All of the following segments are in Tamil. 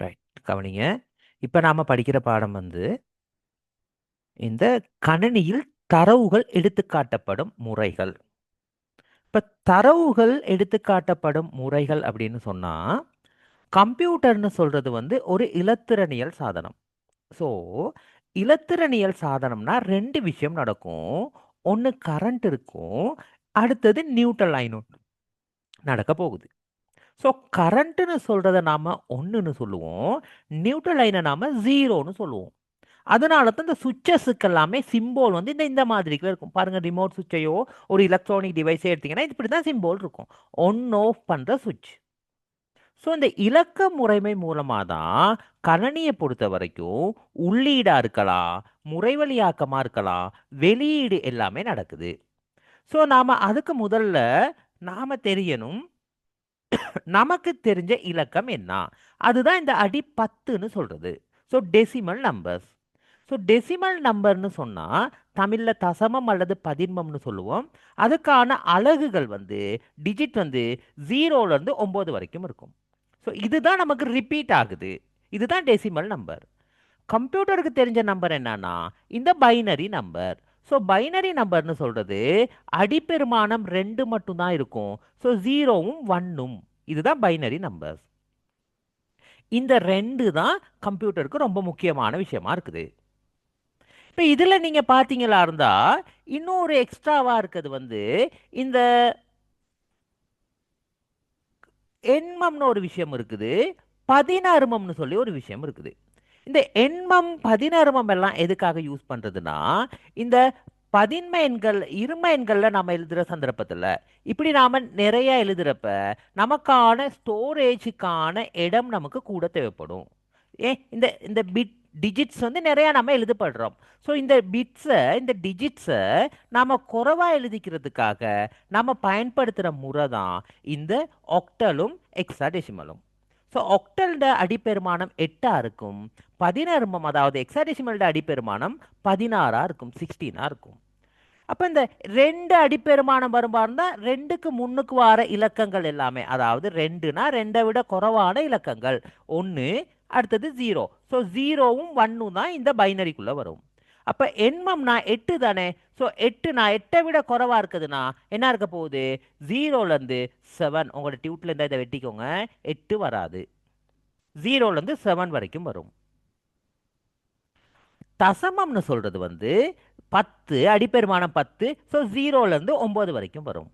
ரைட். கவனிங்க. இப்ப நாம படிக்கிற பாடம் இந்த கணினியில் தரவுகள் எடுத்துக்காட்டப்படும் முறைகள். இப்ப தரவுகள் எடுத்துக்காட்டப்படும் முறைகள் அப்படின்னு சொன்னா, கம்ப்யூட்டர்ன்னு சொல்றது ஒரு இலத்திரனியல் சாதனம். ஸோ, இலத்திரனியல் சாதனம்னா 2 விஷயம் நடக்கும். ஒண்ணு கரண்ட் இருக்கும். அடுத்தது நியூட்ரல் லைன் நடக்க போகுது. ஸோ, கரண்ட்ன்னு சொல்றத நாம 1ன்னு சொல்லுவோம். நியூட்ரல் லைன நாம 0ன்னு சொல்லுவோம். அதனால தான் இந்த சுவிட்சஸ்க்கு எல்லாமே சிம்போல் இந்த இந்த மாதிரிக்குள்ள இருக்கும். பாருங்க, ரிமோட் சுவிட்சையோ ஒரு எலக்ட்ரானிக் டிவைஸே எடுத்தீங்கன்னா இப்படி தான் சிம்போல் இருக்கும். ஒன் ஆஃப் பண்ற சுவிட்ச். ஸோ இந்த இலக்க முறைமை மூலமா தான் கணனியை பொறுத்த வரைக்கும் உள்ளீடா இருக்கலாம், முறைவழியாக்கமா இருக்கலாம், வெளியீடு எல்லாமே நடக்குது. ஸோ நாம அதுக்கு முதல்ல நாம தெரியணும், நமக்கு தெரிஞ்ச இலக்கம் என்ன? அதுதான் இந்த அடி 10ன்னு சொல்றது. So decimal numbers. So decimal நம்பர்னு சொன்னா தமிழ்ல தசமம் அல்லது பதின்மம்னு சொல்லுவோம். அதுக்கான அலகுகள் டிஜிட் 0ல இருந்து 9 வரைக்கும் இருக்கும். ஸோ இதுதான் நமக்கு ரிப்பீட் ஆகுது. இதுதான் டெசிமல் நம்பர். கம்ப்யூட்டருக்கு தெரிஞ்ச நம்பர் என்னன்னா இந்த பைனரி நம்பர். ஸோ பைனரி நம்பர்னு சொல்றது அடிப்பெருமானம் 2 மட்டும் தான் இருக்கும். ஸோ 0வும் 1ம். இதுதான் பைனரி நம்பர்ஸ். இந்த 2 தான் கம்ப்யூட்டருக்கு ரொம்ப முக்கியமான விஷயமா இருக்குது. இப்போ இதில் நீங்கள் பார்த்தீங்களா இருந்தா இன்னொரு எக்ஸ்ட்ராவாக இருக்குது இந்த எண்மம்னு ஒரு விஷயம் இருக்குது, பதினருமம்னு சொல்லி ஒரு விஷயம் இருக்குது. இந்த எண்மம் பதினருமம் எல்லாம் எதுக்காக யூஸ் பண்றதுன்னா, இந்த பதின்ம எண்கள் இரும எண்கள்ல நாம எழுதுற சந்தர்ப்பத்துல இப்படி நாம நிறைய எழுதுறப்ப நமக்கான ஸ்டோரேஜுக்கான இடம் நமக்கு கூட தேவைப்படும். இந்த இந்த பிட் டிஜிட்ஸ் நிறைய நம்ம எழுதப்படுறோம். ஸோ இந்த பிட்ஸை இந்த டிஜிட்ஸை நாம குறைவா எழுதிக்கிறதுக்காக நாம பயன்படுத்துகிற முறை தான் இந்த ஒக்டலும் எக்ஸாடெசிமலும். ஸோ ஒக்டல்ட அடிப்பெருமானம் 8 இருக்கும். பதினருமம் அதாவது எக்ஸாடெசிமல்ட அடிப்பெருமானம் 16 இருக்கும், 16 இருக்கும். அப்ப இந்த 2 அடிப்பெருமானம் வரும்பாருந்தா 2க்கு முன்னுக்கு வர இலக்கங்கள் எல்லாமே, அதாவது 2னா 2 விட குறைவான இலக்கங்கள் 1, அடுத்தது 0. ஸோ 0வும் 1ம் தான் இந்த பைனரிக்குள்ள வரும். அப்ப எண்மம்னா 8 தானே. ஸோ 8னா 8 விட குறைவா இருக்குதுன்னா என்ன இருக்க போகுது? 0ல இருந்து 7. உங்களோட டியூட்ல இருந்தா இதை வெட்டிக்கோங்க, 8 வராது. 0ல இருந்து 7 வரைக்கும் வரும். தசமம்னு சொல்றது 10, அடிப்பெருமானம் 10. ஸோ 0ல இருந்து 9 வரைக்கும் வரும்.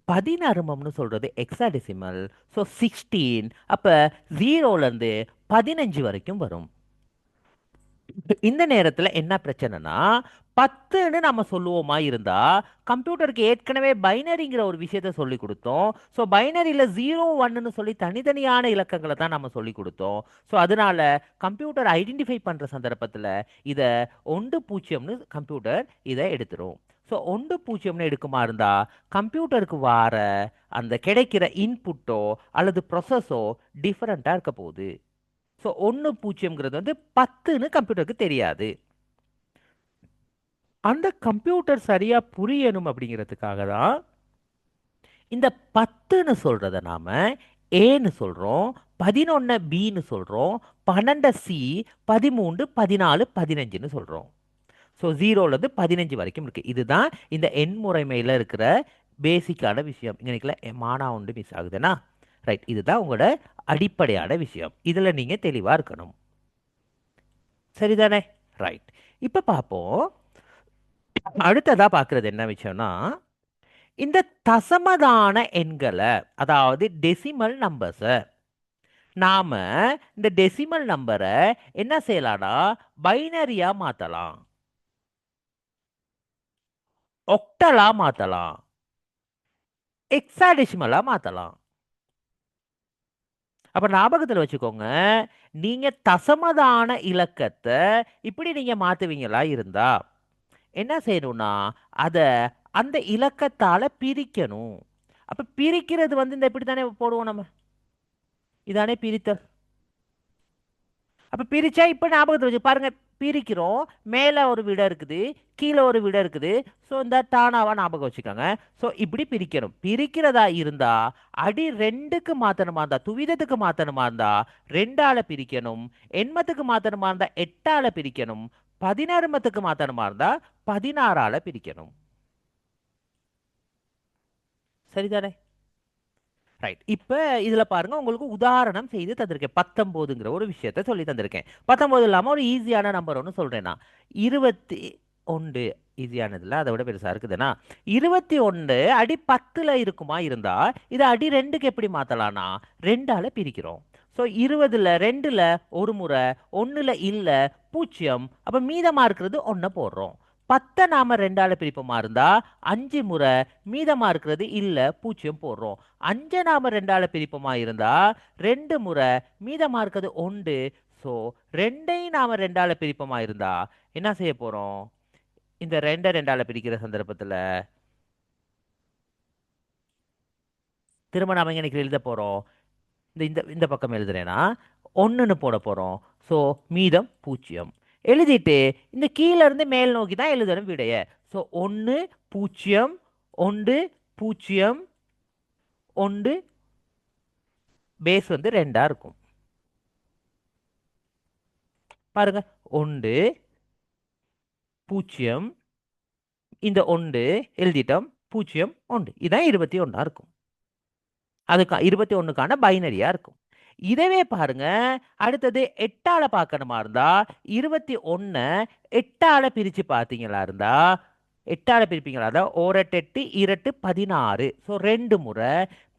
பதினருமம்னு சொல்றது எக்ஸாடெசிமல். ஸோ 16. அப்ப 0ல இருந்து 15 வரைக்கும் வரும். இந்த நேரத்துல என்ன பிரச்சனைனா 10ன்னு நம்ம சொல்லுவோமா இருந்தா கம்ப்யூட்டருக்கு ஏற்கனவே பைனரிங்கிற ஒரு விஷயத்த சொல்லி கொடுத்தோம். ஸோ பைனரியில 0 1ன்னு சொல்லி தனித்தனியான இலக்கங்களை தான் நம்ம சொல்லி கொடுத்தோம். ஸோ அதனால கம்ப்யூட்டர் ஐடென்டிஃபை பண்ற சந்தர்ப்பத்துல இதை 1 0ன்னு கம்ப்யூட்டர் இதை எடுத்துரும். ஸோ 1 0ன்னு எடுக்குமா இருந்தா கம்ப்யூட்டருக்கு வார அந்த கிடைக்கிற இன்புட்டோ அல்லது ப்ரொசஸோ டிஃபரெண்டா இருக்க போகுது. ஸோ 1 0ங்கிறது 10ன்னு கம்ப்யூட்டருக்கு தெரியாது. அந்த கம்ப்யூட்டர் சரியா புரியணும் அப்படிங்கிறதுக்காக தான் இந்த 10ன்னு சொல்றத நாம ஏன்னு சொல்றோம், 11 பின்னு சொல்றோம், 12 சி, 13, 14, 15ன்னு சொல்றோம். ஸோ 0ல இருந்து 15 வரைக்கும் இருக்கு. இதுதான் இந்த எண் முறைமையில இருக்கிற பேசிக்கான விஷயம். இங்க மானா உண்டு மிஸ் ஆகுதுன்னா ரைட். இதுதான் உங்களோட அடிப்படையான விஷயம். இதுல நீங்க தெளிவா இருக்கணும். சரிதானே? ரைட். இப்ப பார்ப்போம். அடுத்ததா பார்க்கிறது என்ன விஷயம்னா, இந்த தசமதான எண்களை, அதாவது டெசிமல் நம்பர்ஸை நாம இந்த டெசிமல் நம்பரை என்ன செய்யலாம்னா பைனரியா மாத்தலாம், ஒக்டலா மாத்தலாம், எக்ஸாடெசிமலா மாத்தலாம். அப்ப ஞாபகத்துல வச்சுக்கோங்க, நீங்க தசமதான இலக்கத்தை இப்படி நீங்க மாத்துவீங்களா இருந்தா என்ன செய்யணும்னா அத அந்த இலக்கத்தால பிரிக்கணும். அப்ப பிரிக்கிறது இந்த இப்படி தானே போடுவோம் நம்ம. இதானே பிரித்தல். அப்ப பிரிச்சா இப்ப ஞாபகத்துல வச்சு பாருங்க. பிரிக்கிறோம். மேல ஒரு விடை இருக்குது, கீழே ஒரு விடை இருக்குது. ஸோ இந்த டானாவா ஞாபகம் வச்சுக்கோங்க. ஸோ இப்படி பிரிக்கணும். பிரிக்கிறதா இருந்தா அடி ரெண்டுக்கு மாத்தணுமா இருந்தா, துவிதத்துக்கு மாத்தணுமா இருந்தா ரெண்டால பிரிக்கணும். எண்மத்துக்கு மாத்தணுமா இருந்தா எட்டால பிரிக்கணும். 16மத்துக்கு மாத்தணுமா இருந்தா 16ஆல பிரிக்கணும். சரிதானே? ரைட். இப்ப இதுல பாருங்க, உங்களுக்கு உதாரணம் செய்து தந்திருக்கேன். 19ங்கிற ஒரு விஷயத்த சொல்லி தந்திருக்கேன். 19 இல்லாம ஒரு ஈஸியான நம்பர் ஒன்று சொல்றேன் நான். 21 ஈஸியானதுல அதை விட பெருசா இருக்குதுன்னா, 21 அடி 10ல இருக்குமா இருந்தா இதை அடி ரெண்டுக்கு எப்படி மாத்தலாம்னா ரெண்டால பிரிக்கிறோம். ஸோ 20ல ரெண்டுல ஒரு முறை, ஒண்ணுல இல்ல 0. அப்ப மீதமா இருக்கிறது ஒன்ன போடுறோம். 10 நாம ரெண்டால பிரிப்போமா இருந்தா 5 முறை, மீதமா இருக்கிறது இல்ல 0 போடுறோம். 5 நாம ரெண்டால பிரிப்போமா இருந்தா 2 முறை, மீதமா இருக்கிறது 1. ஸோ 2ஐயும் நாம ரெண்டால பிரிப்போமா இருந்தா என்ன செய்ய போறோம்? இந்த 2 ரெண்டால பிரிக்கிற சந்தர்ப்பத்துல திரும்ப நாம இங்க எழுத போறோம். இந்த இந்த இந்த பக்கம் எழுதுறேன்னா 1ன்னு போட போறோம். ஸோ மீதம் 0 எழுதிட்டு இந்த கீழ இருந்து மேல் நோக்கி தான் எழுதணும் விடைய. ஸோ 1 0 1 0 1 பேஸ் வந்து 2ஆ இருக்கும். பாருங்க, 1 0 இந்த 1 எழுதிட்டோம், 0 1 இதான் 21ஆ இருக்கும். அதுக்கு 21க்கான பைனரியா இருக்கும். இதவே பாருங்க, அடுத்தது 8ஆல பார்க்கணுமா இருந்தா 21 8ஆல பிரிச்சு பார்த்தீங்களா இருந்தா 8ஆல பிரிப்பீங்களா இருந்தா 1 8 8 2 16. ஸோ 2 முறை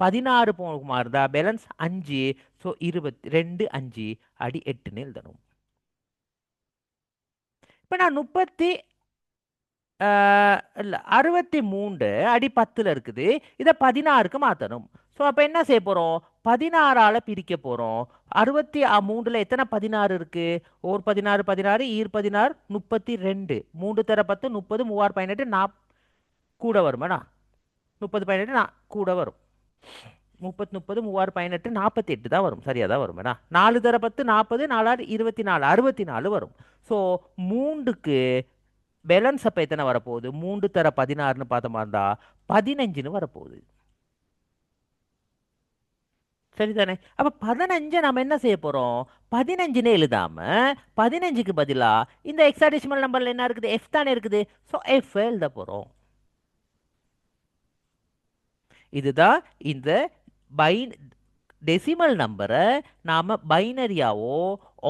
16 போகுமா இருந்தா பேலன்ஸ் 5. ஸோ 22 5 அடி 8ன்னு எழுதணும். இப்ப நான் 63 அடி 10ல இருக்குது. இதை 16க்கு மாத்தணும். ஸோ அப்ப என்ன செய்ய போறோம்? 16ஆல பிரிக்க போறோம். 63ல எத்தனை 16 இருக்கு? ஓர் 16 16 ஈர் 16 32. 3 தர 10 30 3 18 கூட வருமாடா. 30 18 கூட வரும். 30 30 3 18 48 தான் வரும். சரியா தான் வரும். 4 தர 10 40 4 24 64 வரும். ஸோ 3க்கு பேலன்ஸ் அப்ப எத்தனை வரப்போகுது? 3 தர 16ன்னு பார்த்தோமா இருந்தா 15ன்னு வரப்போகுது. சரிதானே? அப்ப 15 நாம என்ன செய்ய போறோம்? 15ன்னு எழுதாம 15க்கு பதிலா இந்த ஹெக்ஸாடெசிமல் நம்பர்ல என்ன இருக்குது? F தானே இருக்குது. ஸோ F எழுத போறோம். இதுதான் இந்த பை டெசிமல் நம்பரை நாம பைனரியாவோ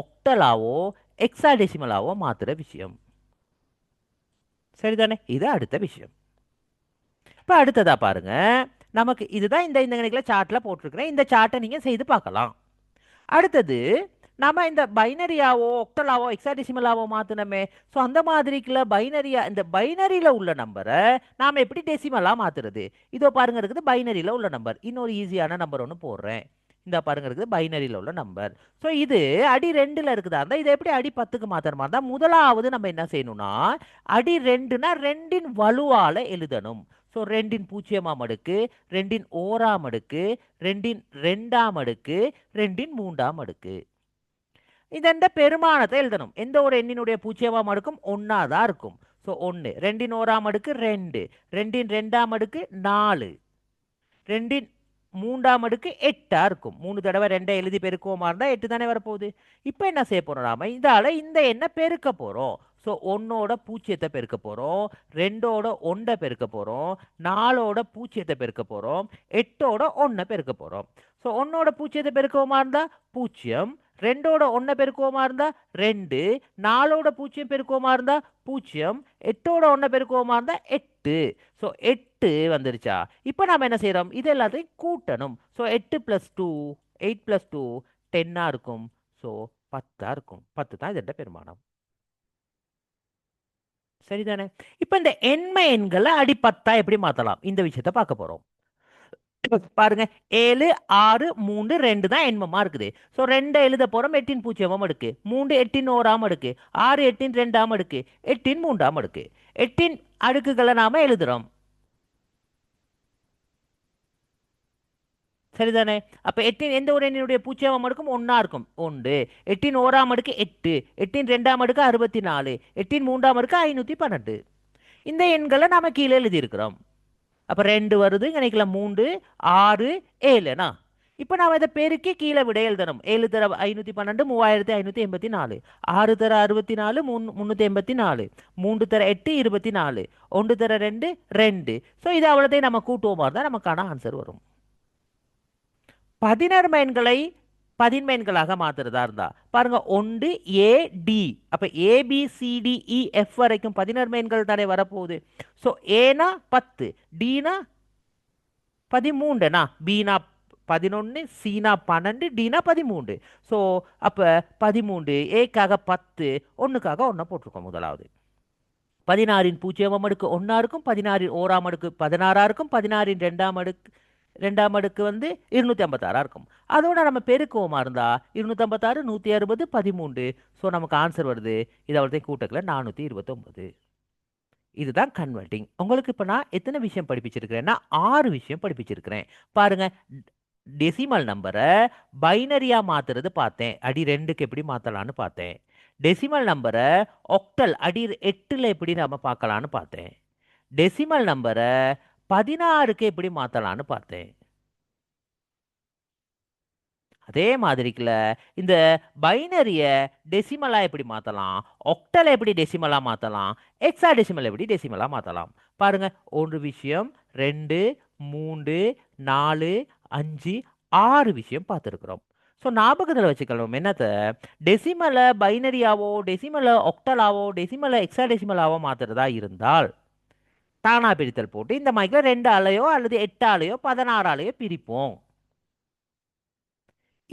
ஒக்டலாவோ ஹெக்ஸாடெசிமலாவோ மாத்துற விஷயம். சரிதானே? இது அடுத்த விஷயம். இப்போ அடுத்ததா பாருங்க, நமக்கு இதுதான் இந்த இந்த கணக்கில் சார்ட்டில் போட்டிருக்கிறேன். இந்த சார்ட்டை நீங்கள் செய்து பார்க்கலாம். அடுத்தது நம்ம இந்த பைனரியாவோ ஒக்டலாவோ ஹெக்ஸாடெசிமலாவோ மாற்றினோமே. ஸோ அந்த மாதிரிக்குள்ள பைனரியா, இந்த பைனரியில் உள்ள நம்பரை நாம் எப்படி டெசிமலாக மாற்றுறது? இதோ பாருங்க, இருக்குது பைனரியில் உள்ள நம்பர். இன்னொரு ஈஸியான நம்பர் ஒன்று போடுறேன். இந்த பாருங்க, இருக்குது பைனரியில் உள்ள நம்பர். ஸோ இது அடி 2ல் இருக்குதா இருந்தால் இதை எப்படி அடி 10க்கு மாற்றணுமா இருந்தால் முதலாவது நம்ம என்ன செய்யணும்னா அடி 2னா 2ன் வலுவால் எழுதணும். ஸோ 2ன் 0ஆம் அடுக்கு, 2ன் 1ஆம் அடுக்கு, 2ன் 2ஆம் அடுக்கு, 2ன் 3ஆம் அடுக்கு. இந்த பெருமானத்தை எழுதணும். எந்த ஒரு எண்ணினுடைய 0ஆம் அடுக்கும் 1ஆ தான் இருக்கும். ஸோ 1, 2ன் 1ஆம் அடுக்கு 2, 2ன் 2ஆம் அடுக்கு 4, 2ன் 3ஆம் அடுக்கு 8ஆ இருக்கும். 3 தடவை 2 எழுதி பெருக்குவோமா இருந்தா 8 தானே வரப்போகுது. இப்போ என்ன செய்ய போறோம்? நாம இதால இந்த எண்ணை பெருக்க போறோம். ஸோ 1ஓட 0த்தை பெருக்க போறோம், 2ஓட 1 பெருக்க போறோம், 4ஓட 0த்தை பெருக்க போறோம், 8ஓட 1 பெருக்க போறோம். ஸோ 1ஓட 0த்தை பெருக்குவோமா இருந்தா 0, 2ஓட 1 பெருக்குவோமா இருந்தா 2, 4ஓட 0 பெருக்குவோமா இருந்தா 0, 8ஓட 1 பெருக்குவோமா இருந்தா 8. ஸோ 8 வந்துருச்சா? இப்போ நாம என்ன செய்யறோம்? இது எல்லாத்தையும் கூட்டணும். ஸோ 8 + 2 8 + 2 10ஆ இருக்கும். ஸோ 10ஆ இருக்கும். 10 தான் இதோட பெருமானம். சரிதானே? இப்போ இந்த எண்ம எண்களை அடி 10ஆ எப்படி மாத்தலாம்? இந்த விஷயத்தை பார்க்க போறோம். பாருங்க, 7 6 3 2 தான் எண்மமா இருக்குது. ஸோ 2 எழுத போறோம். 8ன் 0ஆம் அடுக்கு, 3 8ன் 1ஆம் அடுக்கு, 6 8ன் 2ஆம் அடுக்கு, 8ன் 3ஆம் அடுக்கு. 8ன் அடுக்குகளை நாம எழுதுறோம். சரிதானே? அப்ப எட்டின் எந்த ஒரு எண்ணினுடைய பூஜ்ஜியமாம் அடுக்கும் ஒன்னா இருக்கும் உண்டு. எட்டின் ஓராம் அடுக்கு 8, எட்டின் ரெண்டாம் அடுக்கு 64, எட்டின் மூன்றாம் அடுக்கு 512. இந்த எண்களை நாம கீழே எழுதியிருக்கிறோம். அப்ப 2 வருது, கணக்கில் 3, 6, 7னா இப்போ நாம இதை பெருக்கி கீழே விட எழுதணும். 7 தர 512 3584, 6 தர 64 384, 3 தர 8 24, 1 தர 2 2. ஸோ இது அவ்வளோத்தையும் நம்ம கூட்டுவோமா இருந்தால் நமக்கான ஆன்சர் வரும். 16 எண்களை 10 எண்களாக மாத்துறதா இருந்தா பாருங்க, 1 ஏ டி. அப்ப ABCDEF வரைக்கும் 16 எண்கள் தானே வரப்போகுது. ஸோ ஏனா 10, டினா 13னா, பினா 11, சீனா 12, டினா 13. ஸோ அப்ப 13, ஏக்காக 10, ஒன்றுக்காக 1 போட்டிருக்கோம் முதலாவது. 16இன் பூஜ்ஜியமாம் அடுக்கு 1 இருக்கும், 16இன் ஓராம் அடுக்கு 16 இருக்கும், 16இன் ரெண்டாம் அடுக்கு வந்து 256 இருக்கும். அதோட நம்ம பெருக்குவோமா இருந்தா 256, 160, 13. ஸோ நமக்கு ஆன்சர் வருது. இது அவ்வளோத்தையும் கூட்டக்கல 429. இதுதான் கன்வெர்ட்டிங். உங்களுக்கு இப்போ நான் எத்தனை விஷயம் படிப்பிச்சிருக்கிறேன்னா 6 விஷயம் படிப்பிச்சிருக்கிறேன். பாருங்க, டெசிமல் நம்பரை பைனரியா மாத்துறது பார்த்தேன். அடி 2க்கு எப்படி மாத்தலாம்னு பார்த்தேன். டெசிமல் நம்பரை ஒக்டல் அடி 8ல் எப்படி நம்ம பார்க்கலான்னு பார்த்தேன். டெசிமல் நம்பரை 16க்கு எப்படி மாத்தலாம்னு பார்த்தேன். அதே மாதிரிக்குல இந்த பைனரிய டெசிமலா எப்படி மாத்தலாம், ஒக்டலை எப்படி டெசிமலா மாத்தலாம், எக்ஸா டெசிமல் எப்படி டெசிமலா மாத்தலாம். பாருங்க, ஒரு விஷயம் 2 3 4 5 6 விஷயம் பார்த்துருக்குறோம். ஸோ ஞாபகத்தில் வச்சுக்கணும் என்னத்த, டெசிமலை பைனரியாவோ டெசிமலை ஒக்டலாவோ டெசிமலை எக்ஸா டெசிமலாவோ மாத்துறதா இருந்தால் தானா பிரித்தல் போட்டு இந்த மாதிரி 2 ஆலையோ அல்லது 8 ஆலையோ 16 ஆலையோ பிரிப்போம்.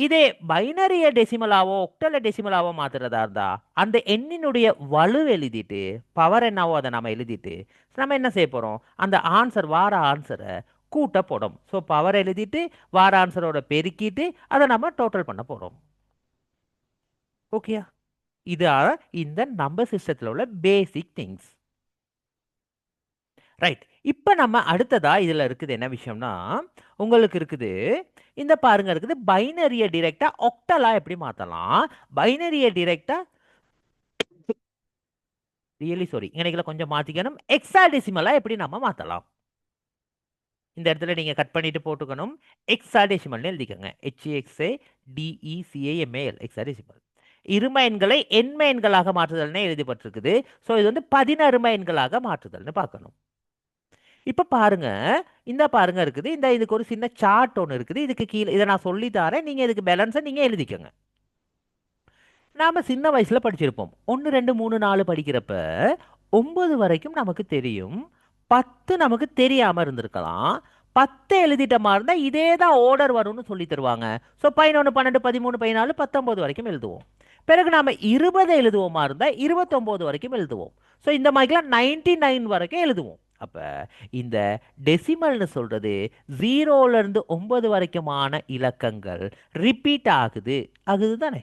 இதே பைனரிய டெசிமலாவோ ஒக்டல டெசிமலாவோ மாத்துறதா இருந்தா அந்த எண்ணினுடைய வலு எழுதிட்டு பவர் என்னவோ அதை நம்ம எழுதிட்டு நம்ம என்ன செய்ய போறோம், அந்த ஆன்சர் வார ஆன்சரை கூட்ட போடும். ஸோ பவர் எழுதிட்டு வார ஆன்சரோட பெருக்கிட்டு அதை நம்ம டோட்டல் பண்ண போறோம். ஓகேயா? இது இந்த நம்பர் சிஸ்டத்தில் உள்ள பேசிக் திங்ஸ். ரைட். இப்போ நம்ம அடுத்ததா இதில் இருக்குது என்ன விஷயம்னா, உங்களுக்கு இருக்குது இந்த பாருங்க இருக்குது பைனரிய டிரெக்டா ஒக்டலா எப்படி மாற்றலாம், பைனரிய டிரெக்டா ரியலி சாரி இன்னைக்குல கொஞ்சம் மாற்றிக்கணும், எக்ஸாடெசிமலா எப்படி நம்ம மாற்றலாம். இந்த இடத்துல நீங்கள் கட் பண்ணிட்டு போட்டுக்கணும், எக்ஸாடெசிமல்னு எழுதிக்கோங்க. HEXADECAMAL hexadecimal. இரும எண்களை எண்ம எண்களாக மாற்றுதல்னு எழுதப்பட்டிருக்குது. ஸோ இது வந்து 16 எண்களாக மாற்றுதல்னு பார்க்கணும். இப்போ பாருங்க, இந்த பாருங்க இருக்குது, இந்த இதுக்கு ஒரு சின்ன சார்ட் ஒன்று இருக்குது. இதுக்கு கீழே இதை நான் சொல்லி தரேன், நீங்கள் இதுக்கு பேலன்ஸை நீங்கள் எழுதிக்கோங்க. நாம் சின்ன வயசில் படிச்சிருப்போம். 1 2 3 4 படிக்கிறப்ப 9 வரைக்கும் நமக்கு தெரியும், 10 நமக்கு தெரியாமல் இருந்திருக்கலாம். 10 எழுதிட்டமா இருந்தால் இதே தான் ஆர்டர் வரும்னு சொல்லி தருவாங்க. ஸோ 11 12 13 14 19 வரைக்கும் எழுதுவோம். பிறகு நாம் 20 எழுதுவோமா இருந்தால் 29 வரைக்கும் எழுதுவோம். ஸோ இந்த மாதிரிலாம் 99 வரைக்கும் எழுதுவோம். அப்போ இந்த டெசிமல்னு சொல்றது 0லேருந்து 9 வரைக்குமான இலக்கங்கள் ரிப்பீட் ஆகுது ஆகுது தானே.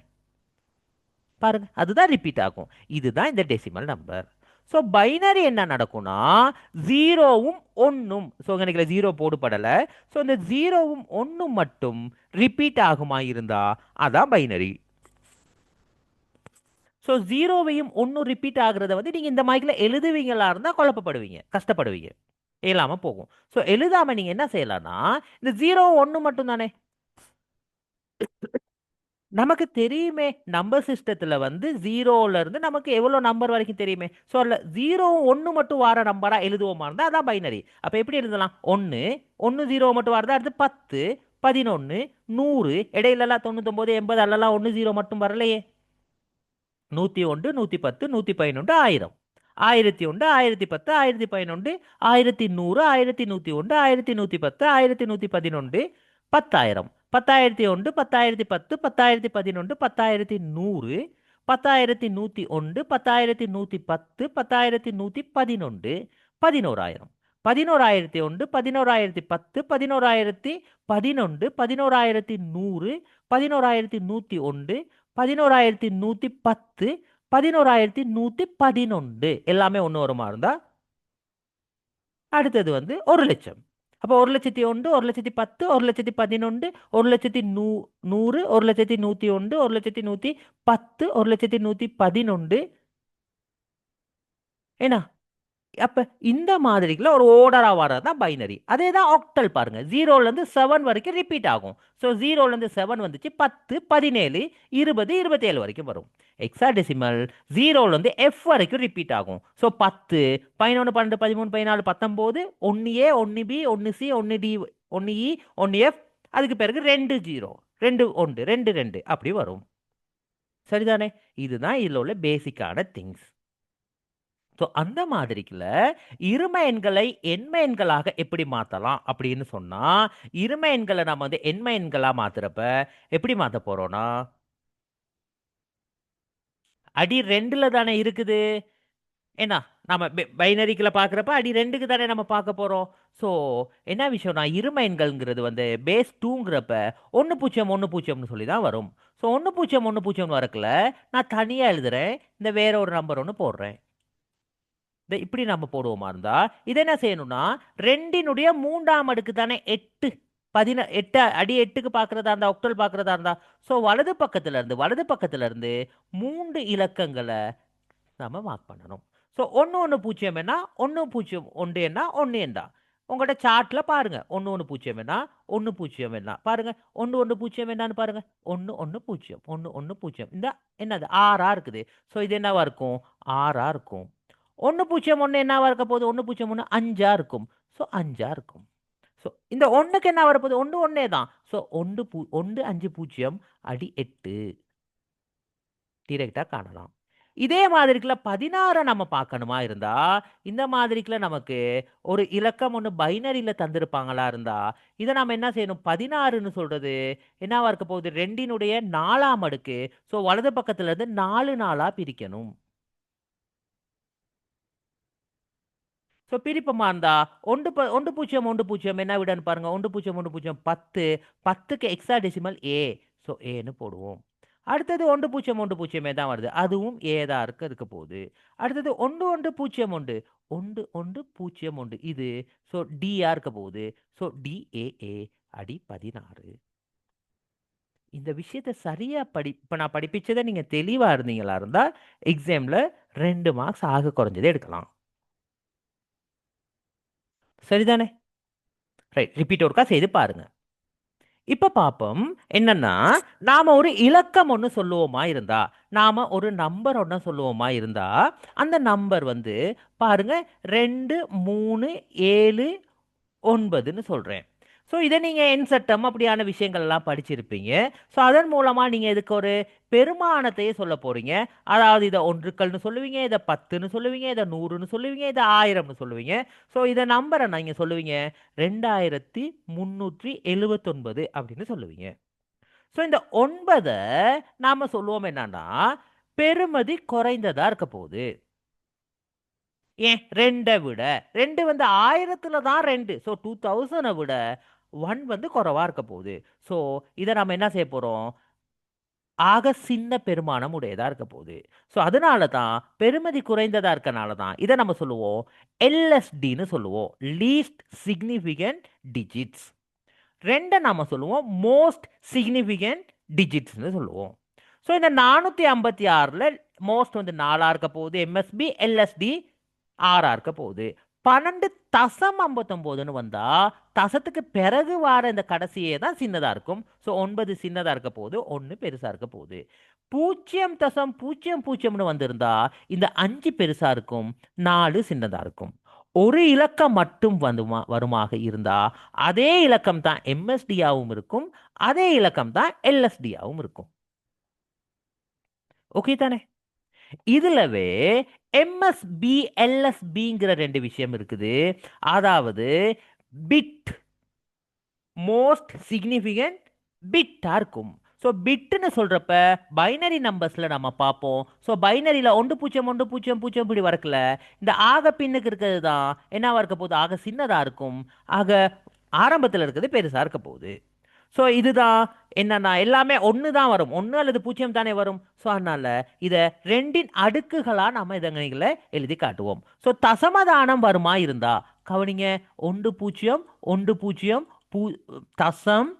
பாருங்க, அதுதான் ரிப்பீட் ஆகும். இதுதான் இந்த டெசிமல் நம்பர். ஸோ பைனரி என்ன நடக்கும்னா 0வும் 1ம், ஸோ எனக்கு 0 போடுபடலை. ஸோ இந்த 0வும் 1ம் மட்டும் ரிப்பீட் ஆகுமா இருந்தா அதான் பைனரி. ஸோ 0வையும் 1 ரிப்பீட் ஆகுறத வந்து நீங்கள் இந்த மாதிரில எழுதுவீங்களா இருந்தால் குழப்பப்படுவீங்க, கஷ்டப்படுவீங்க, இயலாமல் போகும். ஸோ எழுதாமல் நீங்கள் என்ன செய்யலாம்னா இந்த 0 1 மட்டும் தானே நமக்கு தெரியுமே. நம்பர் சிஸ்டத்தில் வந்து 0லேருந்து நமக்கு எவ்வளோ நம்பர் வரைக்கும் தெரியுமே. ஸோ அதில் 0 1 மட்டும் வார நம்பராக எழுதுவோமா இருந்தால் அதான் பைனரி. அப்போ எப்படி எழுதலாம், 1 1 0 மட்டும் வரதா, அடுத்து 10 11 100, இடையிலலாம் 99 80 அல்லலாம் 1 0 மட்டும் வரலையே. 101 110 111 1000, 1001 1010 1011 1100 1101 1110 1111 10,000 10,001 10,010 10,011 10,100 10,101 10,110 10,111 11,000 11,001 11,010 11,011 11,100 11,101 11,110 11,111 எல்லாமே ஒன்று வருமா இருந்தா அடுத்தது வந்து 1,00,000. அப்போ 1,01,000, 1,10,000, 1,11,000, 1,100, 1,101, 1,110, 1,111 என்ன? அப்ப இந்த மாதிரிக்குள்ள ஒரு ஓர்டரா வர்றது தான் பைனரி. அதே தான் ஆக்டல் பாருங்க. 0ல இருந்து 7 வரைக்கும் ரிப்பீட் ஆகும். ஸோ 0ல இருந்து 7 வந்துச்சு 10, 17, 20, 27 வரைக்கும் வரும். ஹெக்ஸாடெசிமல் 0ல இருந்து F வரைக்கும் ரிப்பீட் ஆகும். So 10, 11, 12, 13, 14, 19, 1A, 1B, 1C, 1D, 1E, 1F, அதுக்கு பிறகு 2 0, 2 1, 2 2 அப்படி வரும். சரிதானே? இதுதான் இதுல உள்ள பேசிக்கான திங்ஸ். ஸோ அந்த மாதிரிக்குல இரும எண்களை எண்ம எண்களாக எப்படி மாற்றலாம் அப்படின்னு சொன்னா, இரும எண்களை நம்ம வந்து எண்ம எண்களா மாத்துறப்ப எப்படி மாத்த போறோம்னா, அடி 2ல தானே இருக்குது. என்ன? நம்ம பைனரிக்குல பார்க்குறப்ப அடி 2க்கு தானே நம்ம பார்க்க போறோம். ஸோ என்ன விஷயம்னா, இரும எண்கள்ங்கிறது வந்து பேஸ் 2ங்கிறப்ப 1 0 1 0ன்னு சொல்லி தான் வரும். ஸோ 1 0 1 0 வரக்குல நான் தனியா எழுதுறேன். இந்த வேற ஒரு நம்பர் ஒன்று போடுறேன். இப்படி நம்ம போடுவோமா இருந்தா இதை என்ன செய்யணும்னா, 2னுடைய 3ஆம் அடுக்கு தானே 8, 8 அடி 8க்கு பார்க்கறதா இருந்தா, ஒக்டல் பார்க்கறதா இருந்தா, ஸோ வலது பக்கத்துல இருந்து 3 இலக்கங்களை நம்ம மார்க் பண்ணணும். ஸோ 1 1 0 என்ன, 1 0 1 என்ன, 1 என்ன உங்களோட சார்ட்ல பாருங்க. 1 1 0 என்ன, 1 0 என்ன பாருங்க. 1 1 0 என்னன்னு பாருங்க. 1 1 0, 1 1 0 இந்த என்னது 6ஆ இருக்குது. ஸோ இது என்னவா இருக்கும்? 6ஆ இருக்கும். 1 0 1 என்னவா இருக்க போகுது? 1 0 1 5ஆ இருக்கும். ஸோ 5ஆ இருக்கும். ஸோ இந்த 1க்கு என்ன வரப்போகுது? 1 1 தான். ஸோ 1 1 5 0 அடி 8 டிரெக்டா காணலாம். இதே மாதிரிக்குள்ள 16 நம்ம பார்க்கணுமா இருந்தா, இந்த மாதிரிக்குள்ள நமக்கு ஒரு இலக்கம் ஒன்று பைனரியில தந்திருப்பாங்களா இருந்தா, இதை நம்ம என்ன செய்யணும்? 16ன்னு சொல்றது என்னவா இருக்க போகுது? 2னுடைய 4ஆம் அடுக்கு. ஸோ வலது பக்கத்துல இருந்து 4 4ஆ பிரிக்கணும். ஸோ பிரிப்போமா இருந்தா 1 0 1 0 என்ன விடன்னு பாருங்க. 1 0 1 0 10, 10க்கு ஹெக்ஸாடெசிமல் ஏ. ஸோ ஏன்னு போடுவோம். அடுத்தது 1 0 1 0 தான் வருது. அதுவும் ஏ தான் இருக்க போகுது. அடுத்தது 1 1 0 1, 1 1 0 1 இது. ஸோ டியா இருக்க போகுது. ஸோ டிஏஏ அடி 16. இந்த விஷயத்தை சரியா இப்ப நான் படிப்பிச்சதை நீங்க தெளிவா இருந்தீங்களா இருந்தா எக்ஸாம்ல 2 மார்க்ஸ் ஆக குறைஞ்சதே எடுக்கலாம். சரிதானே? ரைட். ரிப்பீட் ஒருக்கா செய்து பாருங்க. இப்ப பாப்போம். என்னன்னா, நாம ஒரு இலக்கம் ஒண்ணு சொல்லுவோமா இருந்தா, நாம ஒரு நம்பர் ஒண்ணு சொல்லுவோமா இருந்தா, அந்த நம்பர் வந்து பாருங்க 2 3 7 9ன்னு சொல்றேன். ஸோ இதை நீங்க எண் சட்டம் அப்படியான விஷயங்கள் எல்லாம் படிச்சிருப்பீங்க. ஸோ அதன் மூலமா நீங்க இதுக்கு ஒரு பெருமானத்தையே சொல்ல போறீங்க. அதாவது இதை ஒன்றுக்கள்னு சொல்லுவீங்க, இதை 10ன்னு சொல்லுவீங்க, இதை 100ன்னு சொல்லுவீங்க, இதை 1000ன்னு சொல்லுவீங்க. ஸோ இதை நம்பரை நீங்க சொல்லுவீங்க 2379 அப்படின்னு சொல்லுவீங்க. ஸோ இந்த 9 நாம சொல்லுவோம் என்னன்னா, பெறுமதி குறைந்ததா இருக்க போகுது. ஏன் 2 விட 2 வந்து 1000ல தான் 2. ஸோ 2000 விட 1 வந்து குறைவா இருக்க போகுது. ஸோ இதை நம்ம என்ன செய்ய போறோம்? ஆக சின்ன பெருமானம் உடையதா இருக்க போகுது. ஸோ அதனால தான் பெருமதி குறைந்ததா இருக்கனால தான் இதை நம்ம சொல்லுவோம் எல்எஸ்டின்னு சொல்லுவோம். Least significant digits. 2 நாம சொல்லுவோம் மோஸ்ட் சிக்னிஃபிகண்ட் டிஜிட்ஸ்னு சொல்லுவோம். ஸோ இந்த 456ல மோஸ்ட் வந்து 4ஆ இருக்க போகுது. எம்எஸ்பி எல்எஸ்டி 6ஆ இருக்க போகுது. 12.59ன்னு வந்தா தசத்துக்கு பிறகு வார இந்த கடைசியே தான் சின்னதா இருக்கும். ஸோ 9 சின்னதா இருக்க போகுது, 1 பெருசா இருக்க போகுது. 0.00ன்னு வந்திருந்தா இந்த 5 பெருசா இருக்கும், 4 சின்னதா இருக்கும். ஒரு இலக்கம் மட்டும் வருமாக இருந்தா அதே இலக்கம் தான் எம்எஸ்டியாவும் இருக்கும், அதே இலக்கம் தான் எல்எஸ்டியாவும் இருக்கும். ஓகே தானே? இதுலவே எம்எஸ்பி எல்எஸ்பிங்கிற 2 விஷயம் இருக்குது. அதாவது பிட் மோஸ்ட் சிக்னிஃபிகண்ட் பிட்டா இருக்கும். ஸோ பிட்னு சொல்றப்ப பைனரி நம்பர்ஸ்ல நம்ம பார்ப்போம். ஸோ பைனரியில 1 0 1 0 0 இப்படி வரக்கல. இந்த ஆக பின்னுக்கு இருக்கிறது தான் என்னவா இருக்க போகுது? ஆக சின்னதா இருக்கும். ஆக ஆரம்பத்தில் இருக்கிறது பெருசா இருக்க போகுது. ஸோ இதுதான் என்னன்னா எல்லாமே 1 தான் வரும். 1 அல்லது 0 தானே வரும். ஸோ அதனால இதை 2ன் அடுக்குகளா நம்ம இதங்களை எழுதி காட்டுவோம். ஸோ தசமதானம் வருமா இருந்தா கவனிங்க, 1 0 1 0 தசம்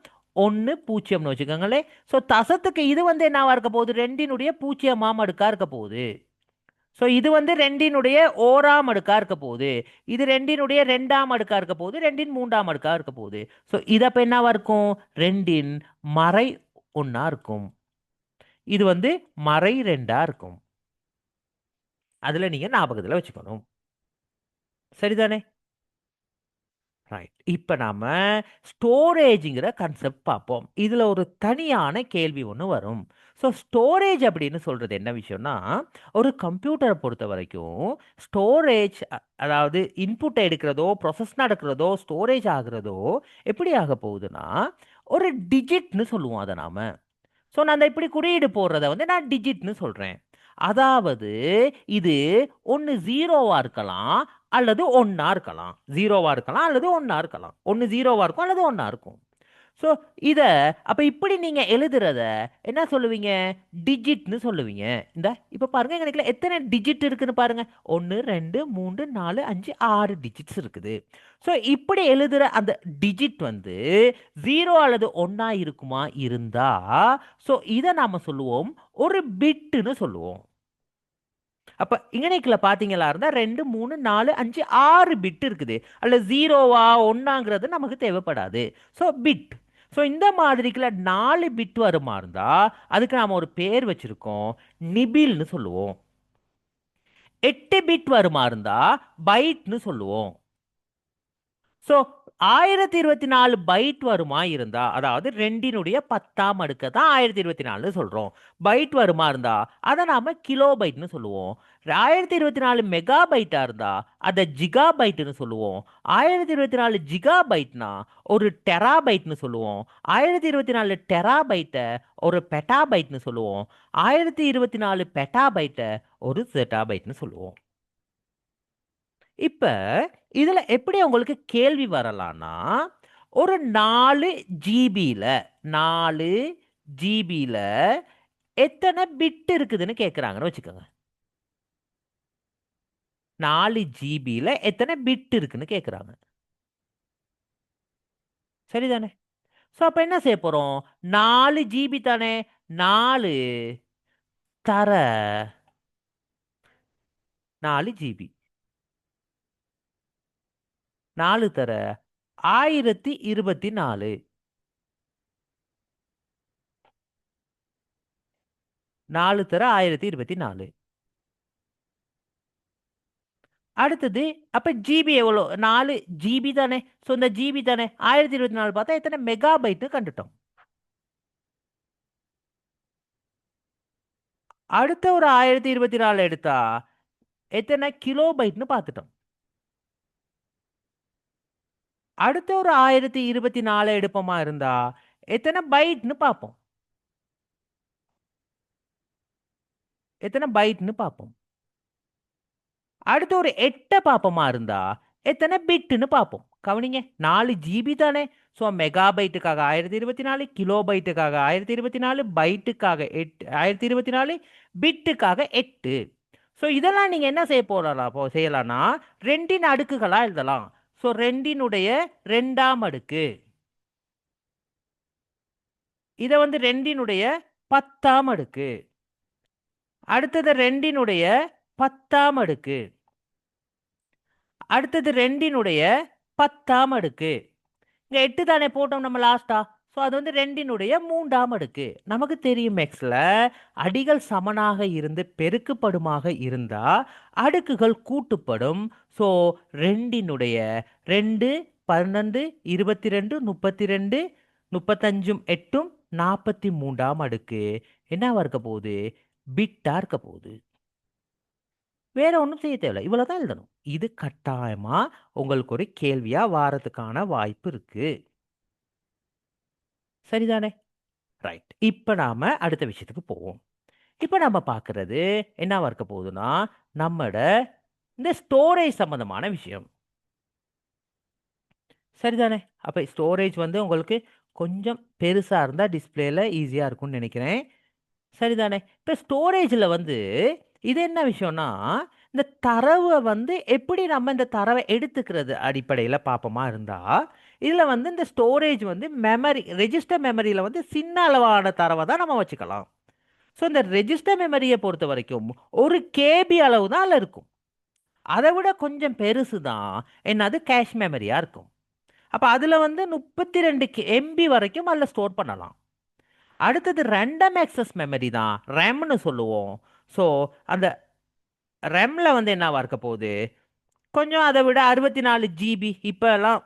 1 0ன்னு வச்சுக்கோங்களேன். ஸோ தசத்துக்கு இது வந்து என்னவா இருக்க போகுது, 2னுடைய 0ஆம் அடுக்கா இருக்க போகுது. ஸோ இது வந்து 2னுடைய ஓராம் அடுக்கா இருக்க போகுது. இது 2னுடைய 2ஆம் அடுக்கா இருக்க போகுது. 2ன் 3ஆம் அடுக்கா இருக்க போகுது. ஸோ இது அப்ப என்னவா இருக்கும், 2ன் மறை 1ஆ இருக்கும். இது வந்து மறை 2ஆ இருக்கும். அதுல நீங்க ஞாபகத்துல வச்சுக்கணும். சரிதானே? ரைட். இப்போ நாம ஸ்டோரேஜ்ங்கிற கான்செப்ட் பார்ப்போம். இதுல ஒரு தனியான கேள்வி ஒன்று வரும். ஸோ ஸ்டோரேஜ் அப்படின்னு சொல்றது என்ன விஷயம்னா, ஒரு கம்ப்யூட்டரை பொறுத்த வரைக்கும் ஸ்டோரேஜ், அதாவது இன்புட்டை எடுக்கிறதோ ப்ரொசஸ் நடக்கிறதோ ஸ்டோரேஜ் ஆகுறதோ எப்படி ஆக போகுதுன்னா, ஒரு டிஜிட்னு சொல்லுவோம் அதை நாம. ஸோ நான் அந்த இப்படி குறியீடு போடுறத வந்து நான் டிஜிட்னு சொல்றேன். அதாவது இது ஒன்று ஜீரோவா இருக்கலாம் அல்லது ஒன்றா இருக்கலாம். ஜீரோவா இருக்கலாம் அல்லது ஒன்றா இருக்கலாம். ஒன்று ஜீரோவா இருக்கும் அல்லது ஒன்றா இருக்கும். ஸோ இதை அப்போ இப்படி நீங்கள் எழுதுறத என்ன சொல்லுவீங்க, டிஜிட்னு சொல்லுவீங்க. இந்த இப்போ பாருங்க, எனக்கு எத்தனை டிஜிட் இருக்குன்னு பாருங்க. 1 2 3 4 5 6 டிஜிட்ஸ் இருக்குது. ஸோ இப்படி எழுதுற அந்த டிஜிட் வந்து 0 அல்லது ஒன்றா இருக்குமா இருந்தா, ஸோ இதை நாம சொல்லுவோம் ஒரு பிட்டுன்னு சொல்லுவோம். அப்ப இங்கனைக்குல பாத்தீங்களா இருந்தா 2 3 4 5 6 பிட் இருக்குது. அல்ல ஜீரோவா ஒன்னாங்கிறது நமக்கு தேவைப்படாது. So bit. ஸோ இந்த மாதிரிக்குல 4 பிட் வருமா இருந்தா அதுக்கு நாம ஒரு பேர் வச்சிருக்கோம், நிபில்னு சொல்லுவோம். 8 பிட் வருமா இருந்தா பைட்னு சொல்லுவோம். ஸோ 1024 பைட் வருமா இருந்தா, அதாவது 2னுடைய 10ஆம் அடுக்க தான் 1024 சொல்றோம். பைட் வருமா இருந்தா அதை நாம கிலோ பைட்னு சொல்லுவோம். 1024 மெகா பைட்டா இருந்தா அதை ஜிகா பைட்னு சொல்லுவோம். 1024 ஜிகா பைட்னா ஒரு டெரா பைட்னு சொல்லுவோம். 1024 டெரா பைட்டை ஒரு பெட்டா பைட்னு சொல்லுவோம். 1024 பெட்டா பைட்டை ஒரு செட்டா பைட்னு சொல்லுவோம். இப்ப இதுல எப்படி உங்களுக்கு கேள்வி வரலாம்னா, ஒரு 4 ஜிபில 4 ஜிபில எத்தனை பிட் இருக்குதுன்னு கேக்குறாங்கன்னு வச்சுக்கோங்க. 4 ஜிபில எத்தனை பிட் இருக்குன்னு கேக்குறாங்க. சரிதானே? சோ அப்ப என்ன செய்ய போறோம், 4 ஜிபி தானே, 4 தர 4 ஜிபி 4 தர 1024 4 தர 1024. அடுத்தது அப்ப ஜிபி எவ்வளோ, 4 ஜிபி தானே. ஸோ இந்த ஜிபி தானே 1024 பார்த்தா எத்தனை மெகா பைட்னு கண்டுட்டோம். அடுத்த ஒரு 1024 எடுத்தா எத்தனை கிலோ பைட்னு பார்த்துட்டோம். அடுத்த ஒரு 1024 எடுப்போமா இருந்தா எத்தனை பைட்னு பார்ப்போம். எத்தனை பைட்னு பார்ப்போம். அடுத்து ஒரு 8 பார்ப்போமா இருந்தா எத்தனை பிட்னு பார்ப்போம். கவனிங்க, 4 ஜிபி தானே. ஸோ மெகா பைட்டுக்காக 1024, கிலோ பைட்டுக்காக 1024, பைட்டுக்காக 1024, பிட்டுக்காக 8. ஸோ இதெல்லாம் நீங்க என்ன செய்ய போறலாம் செய்யலாம்னா 2ன் அடுக்குகளா எழுதலாம். ஸோ 2னுடைய 2ஆம் அடுக்கு, இதை வந்து 2னுடைய 10ஆம் அடுக்கு, அடுத்தது 2னுடைய 10ஆம் அடுக்கு, அடுத்தது 2னுடைய 10ஆம் அடுக்கு. இங்க 8 தானே போட்டோம் நம்ம லாஸ்டா. ஸோ அது வந்து 2னுடைய 3ஆம் அடுக்கு. நமக்கு தெரியும் எக்ஸ்ல அடிகள் சமனாக இருந்து பெருக்குப்படுமாக இருந்தா அடுக்குகள் கூட்டுப்படும். ஸோ 2னுடைய 2 12 22 32 35 8 43ஆம் அடுக்கு என்னவா இருக்க போகுது, பிட்டா இருக்க போகுது. வேற ஒன்றும் செய்ய தேவையில்ல, இவ்வளவுதான் எழுதணும். இது கட்டாயமா உங்களுக்கு ஒரு கேள்வியா வாரத்துக்கான வாய்ப்பு இருக்கு. சரிதானே? ரைட். இப்ப நாம அடுத்த விஷயத்துக்கு போவோம். இப்ப நம்ம பார்க்கிறது என்னவா இருக்க போகுதுன்னா, நம்மட இந்த ஸ்டோரேஜ் சம்பந்தமான விஷயம். சரிதானே? அப்ப ஸ்டோரேஜ் வந்து உங்களுக்கு கொஞ்சம் பெருசா இருந்தா டிஸ்பிளேல ஈஸியா இருக்கும்னு நினைக்கிறேன். சரிதானே? இப்ப ஸ்டோரேஜ்ல வந்து இது என்ன விஷயம்னா, இந்த தரவை வந்து எப்படி நம்ம இந்த தரவை எடுத்துக்கிறது அடிப்படையில் பார்ப்போமா இருந்தா இதில் வந்து இந்த ஸ்டோரேஜ் வந்து மெமரி ரெஜிஸ்டர் மெமரியில் வந்து சின்ன அளவான தரவை தான் நம்ம வச்சுக்கலாம். ஸோ இந்த ரெஜிஸ்டர் மெமரியை பொறுத்த வரைக்கும் ஒரு கேபி அளவு தான் அதில் இருக்கும். அதை விட கொஞ்சம் பெருசு தான் என்னது கேஷ் மெமரியாக இருக்கும். அப்போ அதில் வந்து 32 எம்பி வரைக்கும் அதில் ஸ்டோர் பண்ணலாம். அடுத்தது ரேண்டம் ஆக்சஸ் மெமரி தான் ரெம்னு சொல்லுவோம். ஸோ அந்த ரெம்ல வந்து என்னவா இருக்க போகுது, கொஞ்சம் அதை விட 64 GB இப்போ எல்லாம்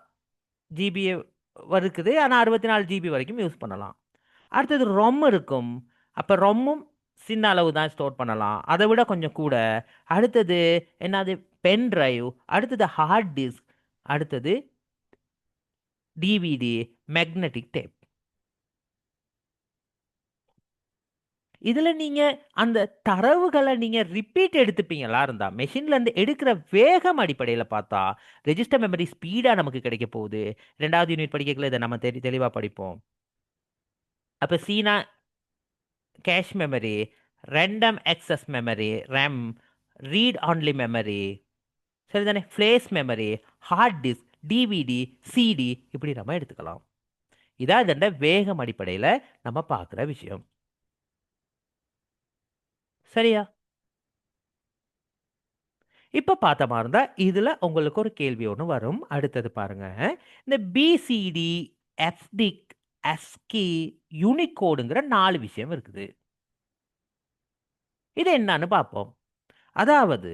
ஜிபி இருக்குது, ஆனால் 64 GB வரைக்கும் யூஸ் பண்ணலாம். அடுத்தது ரொம் இருக்கும். அப்போ ரொம்மும் சின்ன அளவு தான் ஸ்டோர் பண்ணலாம், அதை விட கொஞ்சம் கூட. அடுத்தது என்னது பென் டிரைவ், அடுத்தது ஹார்ட் டிஸ்க், அடுத்தது டிவிடி, மேக்னெட்டிக் டேப். இதில் நீங்கள் அந்த தரவுகளை நீங்கள் ரிப்பீட் எடுத்துப்பீங்களா இருந்தா மெஷின்லேருந்து எடுக்கிற வேகம் அடிப்படையில் பார்த்தா ரெஜிஸ்டர் மெமரி ஸ்பீடாக நமக்கு கிடைக்க போகுது. 2வது யூனிட் படிக்கல இதை நம்ம தெளிவாக படிப்போம். அப்போ சீனா cache memory, random access memory RAM, read only memory, சரிதானே, flash memory, hard disk, DVD, CD, இப்படி நம்ம எடுத்துக்கலாம். இதான் இதண்ட வேகம் அடிப்படையில் நம்ம பார்க்குற விஷயம். சரியா? இப்போ பார்த்த மாதிரி இருந்தால் இதில் உங்களுக்கு ஒரு கேள்வி ஒன்று வரும். அடுத்தது பாருங்க, இந்த பிசிடி, எஃப்டிக், எஸ்கி, யூனிகோடுங்கிற 4 விஷயம் இருக்குது. இது என்னன்னு பார்ப்போம். அதாவது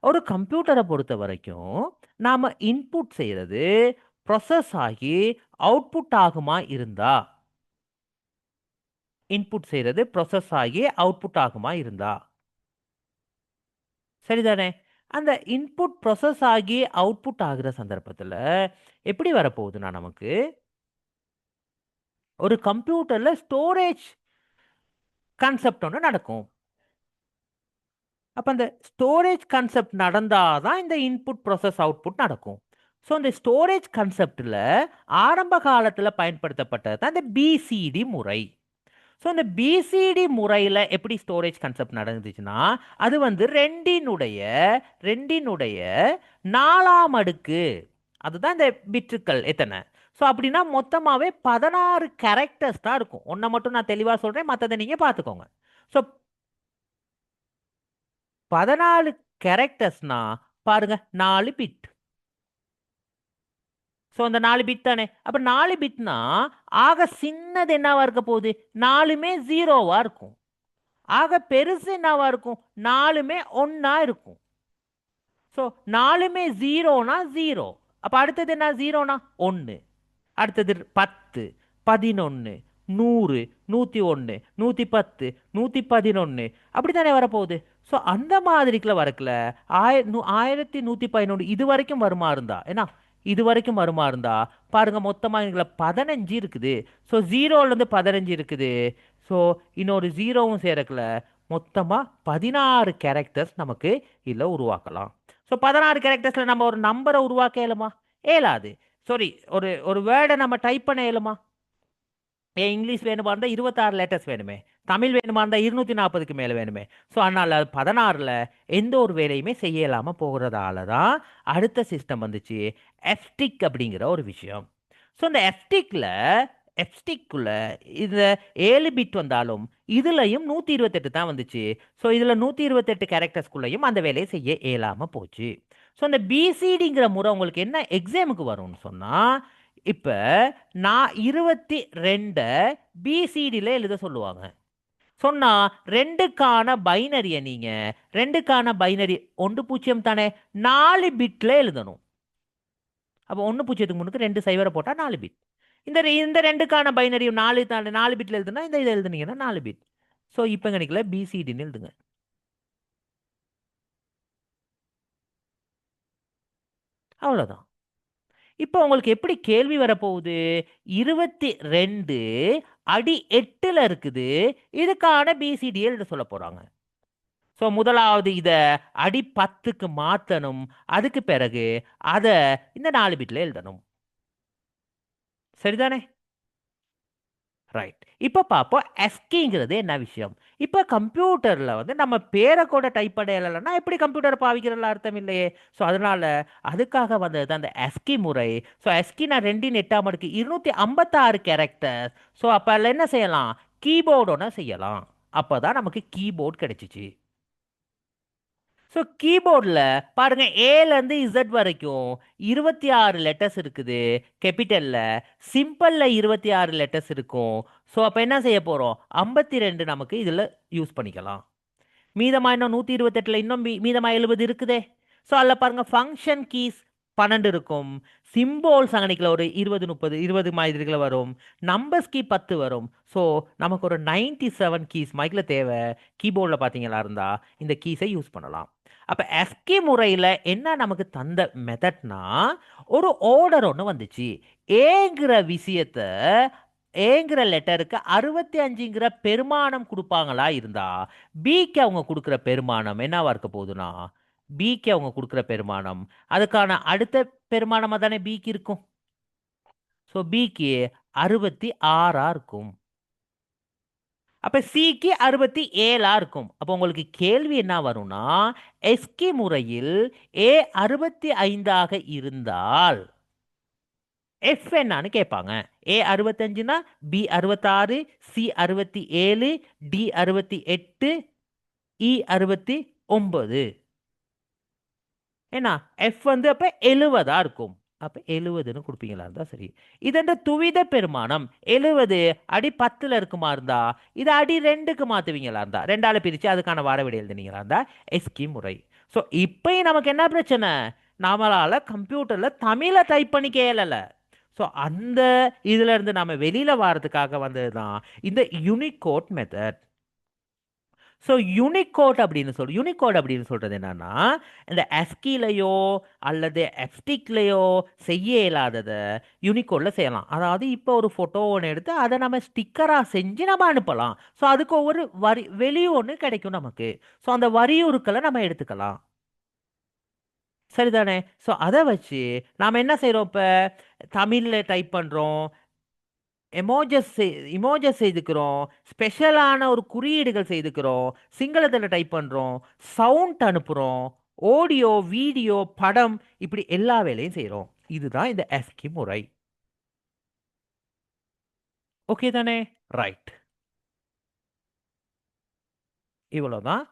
ஒரு கம்ப்யூட்டரை பொறுத்த வரைக்கும் நாம் இன்புட் செய்கிறது ப்ரொசஸ் ஆகி அவுட்புட் ஆகுமா இருந்தா, இன்புட் செய்கிறது ப்ரொசஸ் ஆகி அவுட்புட் ஆகுமா இருந்தா, சரிதானே, அந்த இன்புட் ப்ரொசஸ் ஆகி அவுட்புட் ஆகிற சந்தர்ப்பத்தில் எப்படி வரப்போகுதுன்னா நமக்கு ஒரு கம்ப்யூட்டரில் ஸ்டோரேஜ் கான்செப்ட் ஒன்று நடக்கும். அப்போ அந்த ஸ்டோரேஜ் கான்செப்ட் நடந்தால் தான் இந்த இன்புட் ப்ராசஸ் அவுட்புட் நடக்கும். ஸோ இந்த ஸ்டோரேஜ் கான்செப்டில் ஆரம்ப காலத்தில் பயன்படுத்தப்பட்டது தான் இந்த பிசிடி முறை. ஸோ இந்த பிசிடி முறையில் எப்படி ஸ்டோரேஜ் கான்செப்ட் நடந்துச்சுன்னா அது வந்து ரெண்டினுடைய 4ஆம் அடுக்கு, அதுதான் இந்த பிட்டுக்கள் எத்தனை. ஸோ அப்படின்னா மொத்தமாகவே 16 கேரக்டர்ஸ் தான் இருக்கும். ஒன்றை மட்டும் நான் தெளிவாக சொல்கிறேன், மற்றதை நீங்கள் பார்த்துக்கோங்க. ஸோ 14 கேரக்டர்ஸ்னா பாருங்க 4 பிட். ஸோ அந்த 4 பிட் தானே. அப்போ 4 பிட்னா ஆக சின்னது என்னவா இருக்க போகுது, 4மே 0வா இருக்கும். ஆக பெருசு என்னவா இருக்கும், 4மே 1ஆ இருக்கும். ஸோ 4மே 0னா 0. அப்போ அடுத்தது என்ன, 0னா 1, அடுத்தது 10, 11, 100, 101, 110, 111, அப்படித்தானே வரப்போகுது. ஸோ அந்த மாதிரிக்குள்ள வரக்கல 1111 இது வரைக்கும் வருமா இருந்தா, ஏன்னா இது வரைக்கும் வருமா இருந்தா பாருங்க மொத்தமாக எங்களை 15 இருக்குது. ஸோ 0லேருந்து 15 இருக்குது. ஸோ இன்னொரு 0வும் சேரக்கல, மொத்தமாக 16 கேரக்டர்ஸ் நமக்கு இதில் உருவாக்கலாம். ஸோ 16 கேரக்டர்ஸில் நம்ம ஒரு நம்பரை உருவாக்க இயலுமா? இயலாது. சாரி, ஒரு ஒரு வேர்டை நம்ம டைப் பண்ண இயலுமா? ஏன் இங்கிலீஷ் வேணுமா இருந்தால் 26 லெட்டர்ஸ் வேணுமே, தமிழ் வேணுமா இருந்தால் 240க்கு மேலே வேணுமே. ஸோ அதனால் 16ல் எந்த ஒரு வேலையுமே செய்ய இல்லாமல் போகிறதால தான் அடுத்த சிஸ்டம் வந்துச்சு, எஃப்டிக் அப்படிங்கிற ஒரு விஷயம். ஸோ இந்த எஃப்டிக்குள்ள இந்த 7 பிட் வந்தாலும் இதுலையும் 128 தான் வந்துச்சு. ஸோ இதில் 128 கேரக்டர்ஸ்குள்ளேயும் அந்த வேலையை செய்ய இயலாமல் போச்சு. ஸோ இந்த பிசிடிங்கிற முறை உங்களுக்கு என்ன எக்ஸாமுக்கு வரும்னு சொன்னால், இப்போ நான் 22 பிசிடியில் எழுத சொல்லுவாங்க. சொன்னா 2க்கான பைனரியை நீங்க 2க்கான பைனரி 10 தானே 4 பிட்ல எழுதணும். அப்போ 10க்கு முன்னுக்கு 2 சைவரை போட்டால் 4 பிட். இந்த 2க்கான பைனரியும் 4 பிட்ல எழுதுனா இந்த இதை எழுதுனீங்கன்னா 4 பிட். ஸோ இப்போ கணக்கில் பிசிடின்னு எழுதுங்க. அவ்வளோதான். இப்போ உங்களுக்கு எப்படி கேள்வி வரப்போகுது, 22 அடி 8ல் இருக்குது, இதுக்கான பிசிடி எழுத சொல்ல போறாங்க. ஸோ முதலாவது இதை அடி 10க்கு மாற்றணும், அதுக்கு பிறகு அதை இந்த 4 பிட்ல எழுதணும். சரிதானே? ரைட். இப்போ பார்ப்போம் எஸ்கிங்கிறது என்ன விஷயம். இப்போ கம்ப்யூட்டரில் வந்து நம்ம பேரை கூட டைப் பண்ண இயலலைன்னா எப்படி கம்ப்யூட்டரை பாவிக்கிறதுல அர்த்தம் இல்லையே. ஸோ அதனால அதுக்காக வந்தது தான் அந்த எஸ்கி முறை. ஸோ எஸ்கி நான் 2 8 அடுக்கு 256 கேரக்டர். ஸோ அப்போ அதில் என்ன செய்யலாம், கீபோர்டோட செய்யலாம். அப்போ தான் நமக்கு கீபோர்ட் கிடைச்சிச்சு. ஸோ கீபோர்டில் பாருங்க ஏலேருந்து இசட் வரைக்கும் 26 லெட்டர்ஸ் இருக்குது கேபிட்டலில். சிம்பிளில் 26 லெட்டர்ஸ் இருக்கும். ஸோ அப்போ என்ன செய்ய போகிறோம், 52 நமக்கு இதில் யூஸ் பண்ணிக்கலாம். மீதமாக இன்னும் 128 இன்னும் மீதமாக 70 இருக்குதே. ஸோ அதில் பாருங்க ஃபங்க்ஷன் கீஸ் 12 இருக்கும். சிம்போல்ஸ் அங்கனைக்கில் ஒரு 20 30 20 மாதிரிகளை வரும். நம்பர்ஸ் கீ 10 வரும். ஸோ நமக்கு ஒரு 97 கீஸ் மைக்கில் தேவை. கீபோர்டில் பார்த்தீங்களா இருந்தா இந்த கீஸை யூஸ் பண்ணலாம். அப்போ எஸ்கி முறையில் என்ன நமக்கு தந்த மெத்தட்னா, ஒரு ஆர்டர் ஒன்று வந்துச்சு. ஏங்கிற விஷயத்த ஏங்கிற லெட்டருக்கு 65ங்கிற பெருமானம் கொடுப்பாங்களா இருந்தா, பிக்கு அவங்க கொடுக்குற பெருமானம் என்னவா இருக்க போகுதுன்னா, பிக்கு அவங்க கொடுக்குற பெருமானம் அதுக்கான அடுத்த பெருமானமா தானே பிக்கு இருக்கும். ஸோ பிக்கு 66 இருக்கும். அப்ப சிக்கு 67 இருக்கும். அப்போ உங்களுக்கு கேள்வி என்ன வரும்னா, எஸ்கி முறையில் ஏ 65 இருந்தால் எஃப் என்னன்னு கேட்பாங்க. ஏ 65னா பி 66, சி 67, டி 68, இ 69. ஏன்னா எஃப் வந்து அப்ப 70 இருக்கும். அப்ப 70ன்னு கொடுப்பீங்களா இருந்தா சரி. இதென்ற துவித பெருமானம் 70 அடி 10ல இருக்குமா இருந்தா இதை அடி 2க்கு மாத்துவீங்களா இருந்தா, 2ஆல பிரிச்சு அதுக்கான வார விடை எழுதுனீங்களா இருந்தா எஸ்கி முறை. ஸோ இப்பயும் நமக்கு என்ன பிரச்சனை, நம்மளால கம்ப்யூட்டர்ல தமிழை டைப் பண்ணிக்க இயலல. ஸோ அந்த இதுல இருந்து நாம வெளியில வாரதுக்காக வந்ததுதான் இந்த யூனிகோட் மெத்தட். ஸோ யூனிகோட் அப்படின்னு சொல்றது என்னன்னா, இந்த எஸ்கிலையோ அல்லது எஃப்டிக்லையோ செய்ய இயலாததை யூனிகோட்ல செய்யலாம். அதாவது இப்போ ஒரு ஃபோட்டோ ஒன்று எடுத்து அதை நம்ம ஸ்டிக்கராக செஞ்சு நம்ம அனுப்பலாம். ஸோ அதுக்கு ஒரு வரி வெளி ஒன்று கிடைக்கும் நமக்கு. ஸோ அந்த வரியுருக்களை நம்ம எடுத்துக்கலாம். சரிதானே. ஸோ அதை வச்சு நாம் என்ன செய்கிறோம், இப்போ தமிழில் டைப் பண்ணுறோம், இமோஜஸ் செய்துக்கிறோம், ஸ்பெஷலான ஒரு குறியீடுகள் செய்துக்கிறோம், சிங்களத்தில் டைப் பண்ணுறோம், சவுண்ட் அனுப்புகிறோம், ஆடியோ வீடியோ படம் இப்படி எல்லா வேலையும் செய்கிறோம். இதுதான் இந்த எஸ்கி முறை. ஓகே தானே. ரைட். இவ்வளோதான்.